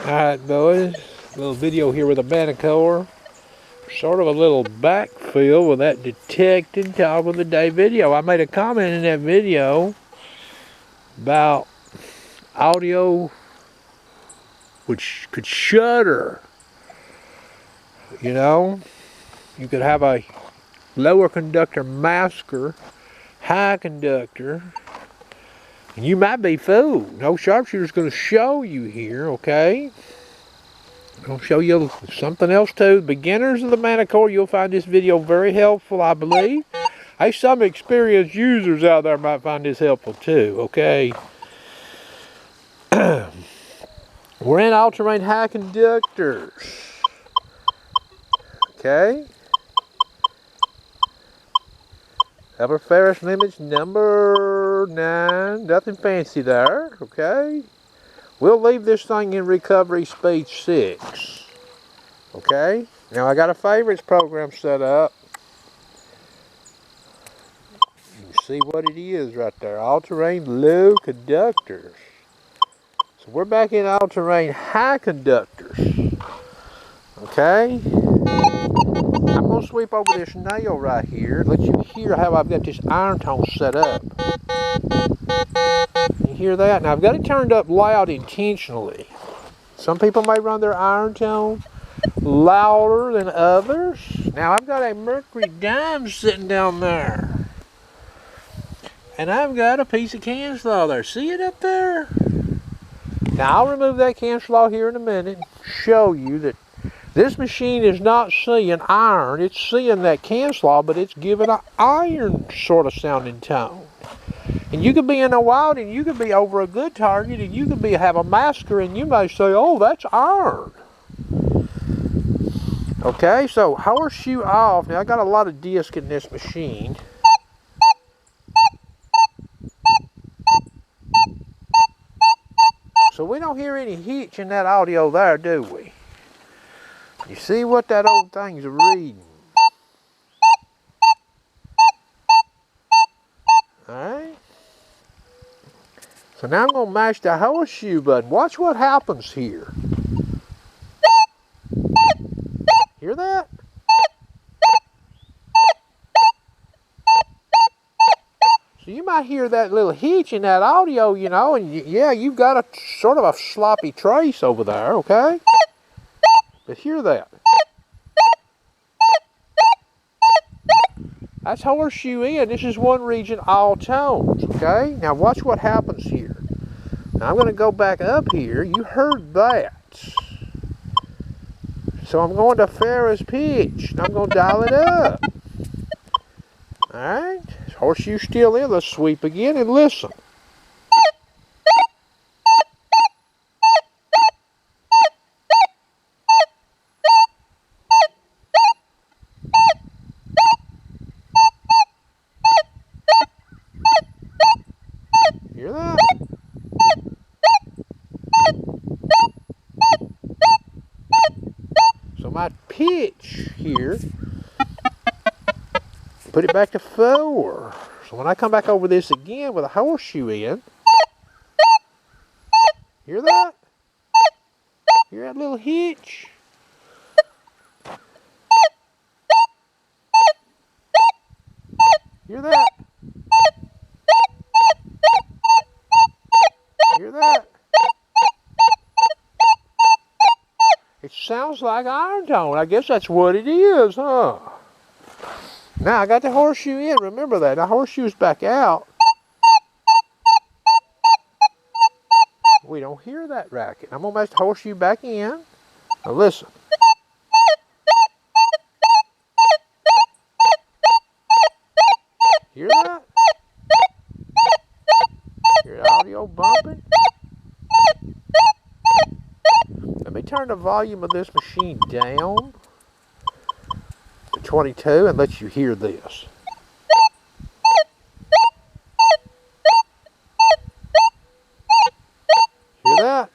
Alright boys, a little video here with a Manticore. Sort of a little backfill with that detected Dog of the Day video. I made a comment in that video about audio which could shudder. You know, you could have a lower conductor masker, high conductor, and you might be fooled. No sharpshooter's going to show you here, okay? I'll show you something else too. Beginners of the Manticore, you'll find this video very helpful, I believe. Hey, some experienced users out there might find this helpful too, okay? We're in all-terrain high conductors, okay? Upper ferrous limits number 9, nothing fancy there, okay? We'll leave this thing in recovery speed 6, okay? Now I got a favorites program set up. You can see what it is right there, all-terrain low conductors. So we're back in all-terrain high conductors, okay? I'm going to sweep over this nail right here, let you hear how I've got this iron tone set up. You hear that? Now I've got it turned up loud intentionally. Some people may run their iron tone louder than others. Now I've got a mercury dime sitting down there. And I've got a piece of can slaw there. See it up there? Now I'll remove that can slaw here in a minute and show you that this machine is not seeing iron, it's seeing that can slaw, but it's giving an iron sort of sounding tone. And you could be in a wild and you could be over a good target and you could have a masker and you may say, oh, that's iron. Okay, so horseshoe off. Now I got a lot of disc in this machine. So we don't hear any hitch in that audio there, do we? You see what that old thing's reading. Alright. So now I'm going to mash the horseshoe button. Watch what happens here. Hear that? So you might hear that little hitch in that audio, you know, and yeah, you've got a sort of a sloppy trace over there, okay? But hear that. That's horseshoe in. This is one region, all tones, okay? Now watch what happens here. Now I'm going to go back up here. You heard that. So I'm going to ferrous pitch. And I'm going to dial it up. Alright? Horseshoe still in. Let's sweep again and listen. Hear that? So my pitch here, put it back to 4. So when I come back over this again with a horseshoe in, hear that? Hear that little hitch? Hear that? Hear that? It sounds like iron tone. I guess that's what it is, huh? Now I got the horseshoe in. Remember that. The horseshoe's back out. We don't hear that racket. I'm going to match the horseshoe back in. Now listen. Hear that? Hear the audio bumping? Let me turn the volume of this machine down to 22 and let you hear this. Hear that?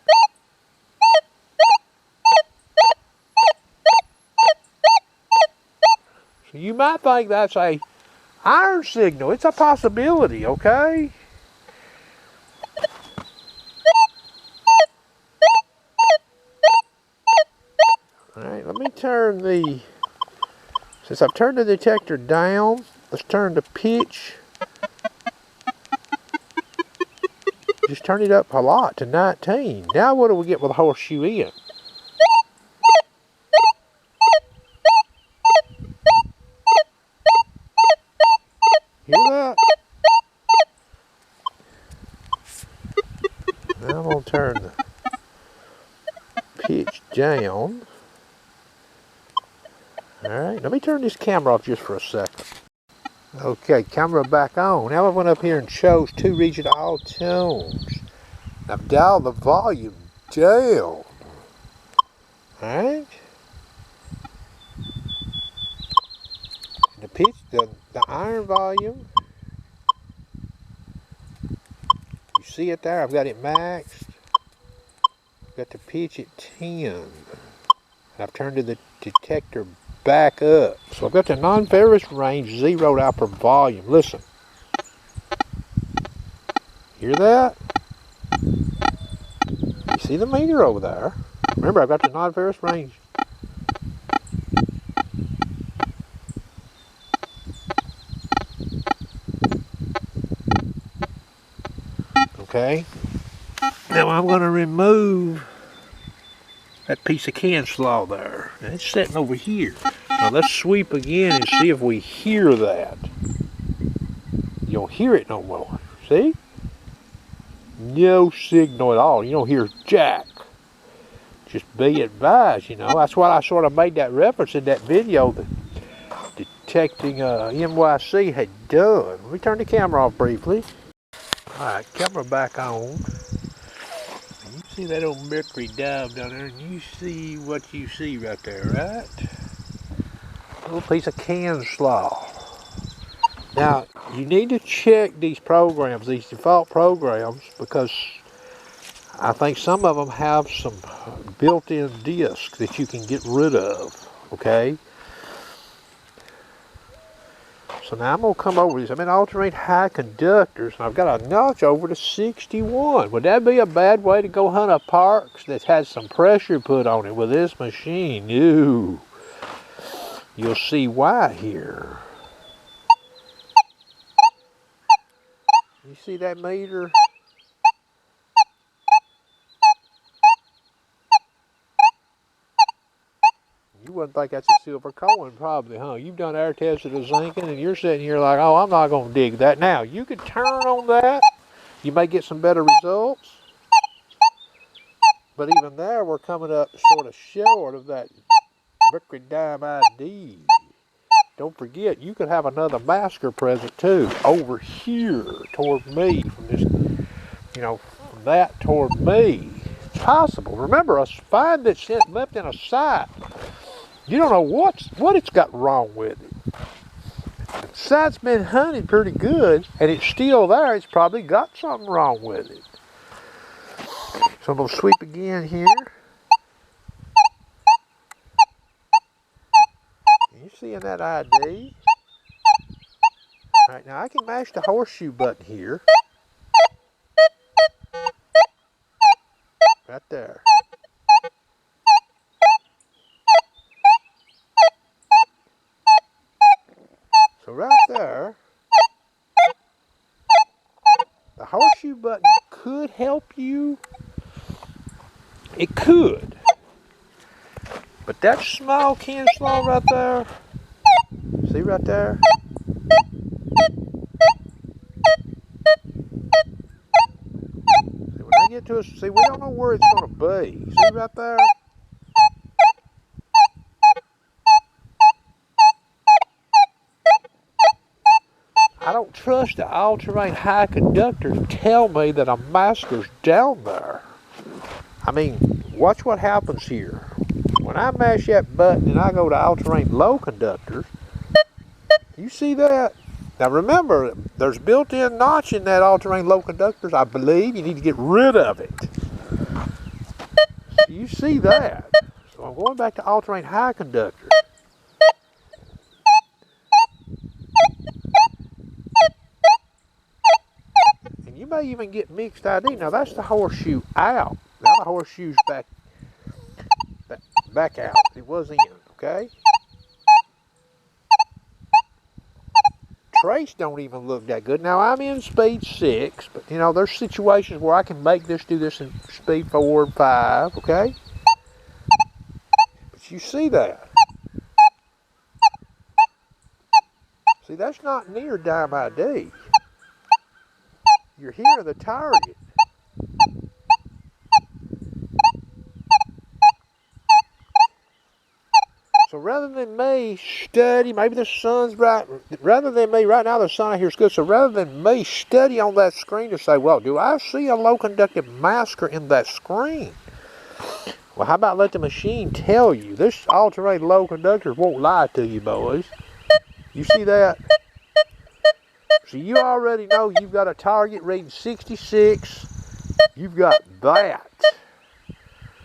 So you might think that's a iron signal. It's a possibility, okay? Alright, let me turn the, since I've turned the detector down, let's turn the pitch. Just turn it up a lot to 19. Now what do we get with the horseshoe in? Hear that? Now I'm going to turn the pitch down. Alright, let me turn this camera off just for a second. Okay, camera back on. Now I went up here and chose 2 region all tones. I've dialed the volume down. Alright? The pitch, the iron volume. You see it there? I've got it maxed. I've got the pitch at 10. I've turned the detector back up. So I've got the non-ferrous range zeroed out per volume. Listen. Hear that? You see the meter over there? Remember, I've got the non-ferrous range. Okay. Now I'm going to remove that piece of can slaw there. And it's sitting over here. Now let's sweep again and see if we hear that. You don't hear it no more. See? No signal at all. You don't hear jack. Just be advised, you know. That's what I sort of made that reference in that video that Detecting NYC had done. Let me turn the camera off briefly. Alright, camera back on. You see that old mercury dive down there, and you see what you see right there, right? A little piece of can slaw. Now, you need to check these programs, these default programs, because I think some of them have some built-in discs that you can get rid of, okay? So now I'm going to come over these. I'm in alternate high conductors, and I've got a notch over to 61. Would that be a bad way to go hunt a park that's had some pressure put on it with this machine? No. You'll see why here. You see that meter? You wouldn't think that's a silver coin, probably, huh? You've done air tested of zinc, and you're sitting here like, oh, I'm not going to dig that. Now, you could turn on that. You may get some better results. But even there, we're coming up sort of short of that mercury dime ID. Don't forget, you could have another masker present, too, over here toward me, from this, you know, from that toward me. It's possible. Remember, a spine that's left in a sight, you don't know what it's got wrong with it. The sight's been hunted pretty good, and it's still there. It's probably got something wrong with it. So I'm going to sweep again here. You seeing that ID? All right, now I can mash the horseshoe button here. Right there. So right there, the horseshoe button could help you. It could. But that small can slaw right there, see right there? See, when I get to it, see, we don't know where it's going to be. See right there? I don't trust the all-terrain high conductor to tell me that a masker's down there. I mean, watch what happens here. When I mash that button and I go to all-terrain low conductors, you see that? Now remember, there's built-in notch in that all-terrain low conductors, I believe. You need to get rid of it. So you see that. So I'm going back to all-terrain high conductors. And you may even get mixed ID. Now that's the horseshoe out. Now the horseshoe's back Back out. It was in, okay? Trace don't even look that good. Now, I'm in speed 6, but, you know, there's situations where I can make this do this in speed 4 and 5, okay? But you see that. See, that's not near dime ID. You're hearing the target. So rather than me study, maybe the sun's right, rather than me, right now the sun I hear is good, so rather than me study on that screen to say, well, do I see a low conductive masker in that screen? Well, how about let the machine tell you? This all-terrain low conductor won't lie to you, boys. You see that? So you already know you've got a target reading 66. You've got that.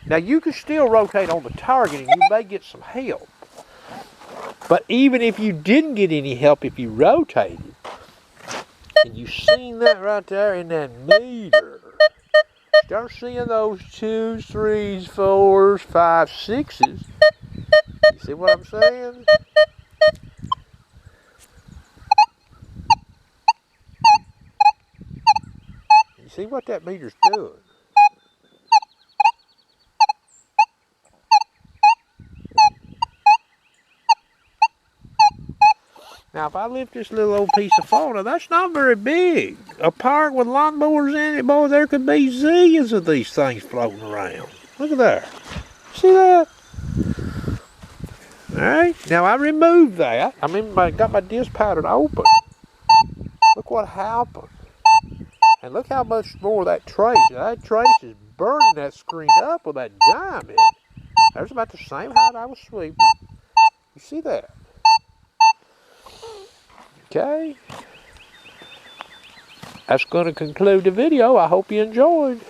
Now you can still rotate on the target and you may get some help. But even if you didn't get any help, if you rotated, and you seen that right there in that meter, start seeing those 2s, 3s, 4s, 5s, 6s. You see what I'm saying? You see what that meter's doing? Now, if I lift this little old piece of fauna, that's not very big. A park with lawnmowers in it, boy, there could be zillions of these things floating around. Look at there. See that? All right. Now, I removed that. I mean, I got my disc pattern open. Look what happened. And look how much more that trace. That trace is burning that screen up with that diamond. That was about the same height I was sweeping. You see that? Okay. That's going to conclude the video. I hope you enjoyed.